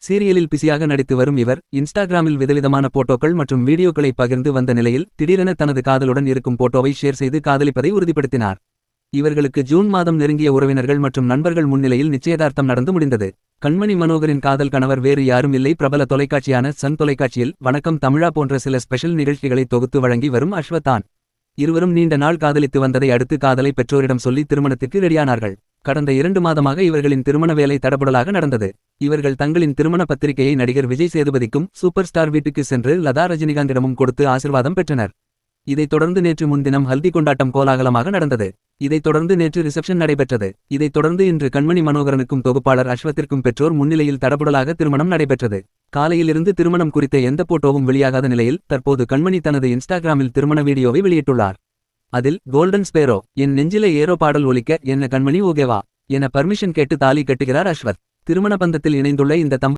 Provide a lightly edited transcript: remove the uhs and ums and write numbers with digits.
சீரியலில் பிஸியாக நடித்து வரும் இவர் இன்ஸ்டாகிராமில் விதவிதமான போட்டோக்கள் மற்றும் வீடியோக்களை பகிர்ந்து வந்த நிலையில் திடீரென தனது காதலுடன் இருக்கும் போட்டோவை ஷேர் செய்து காதலிப்பதை உறுதிப்படுத்தினார். இவர்களுக்கு ஜூன் மாதம் நெருங்கிய உறவினர்கள் மற்றும் நண்பர்கள் முன்னிலையில் நிச்சயதார்த்தம் நடந்து முடிந்தது. கண்மணி மனோகரின் காதல் கணவர் வேறு யாரும் இல்லை. பிரபல தொலைக்காட்சியான சன் தொலைக்காட்சியில் வணக்கம் தமிழா போன்ற சில ஸ்பெஷல் நிகழ்ச்சிகளை தொகுத்து வழங்கி வரும் அஸ்வத்தான். இருவரும் நீண்ட நாள் காதலித்து வந்ததை அடுத்து காதலை பெற்றோரிடம் சொல்லி திருமணத்திற்கு ரெடியானார்கள். கடந்த 2 மாதமாக இவர்களின் திருமண வேலை தடபுடலாக நடந்தது. இவர்கள் தங்களின் திருமண பத்திரிகையை நடிகர் விஜய் சேதுபதிக்கும் சூப்பர் ஸ்டார் வீட்டுக்கு சென்று லதா ரஜினிகாந்திடமும் கொடுத்து ஆசிர்வாதம் பெற்றனர். இதைத் தொடர்ந்து நேற்று முன்தினம் ஹல்தி கொண்டாட்டம் கோலாகலமாக நடந்தது. இதைத் தொடர்ந்து நேற்று ரிசப்ஷன் நடைபெற்றது. இதைத் தொடர்ந்து இன்று கண்மணி மனோகரனுக்கும் தொகுப்பாளர் அஸ்வத்திற்கும் பெற்றோர் முன்னிலையில் தடபுடலாக திருமணம் நடைபெற்றது. காலையிலிருந்து திருமணம் குறித்த எந்த போட்டோவும் வெளியாகாத நிலையில் தற்போது கண்மணி தனது இன்ஸ்டாகிராமில் திருமண வீடியோவை வெளியிட்டுள்ளார். அதில் கோல்டன் ஸ்பேரோ என் நெஞ்சில ஏரோ பாடல் ஒலிக்க என்ன கண்மணி ஓகேவா என பர்மிஷன் கேட்டு தாலி கட்டுகிறார் அஸ்வத். திருமண பந்தத்தில் இணைந்துள்ள இந்த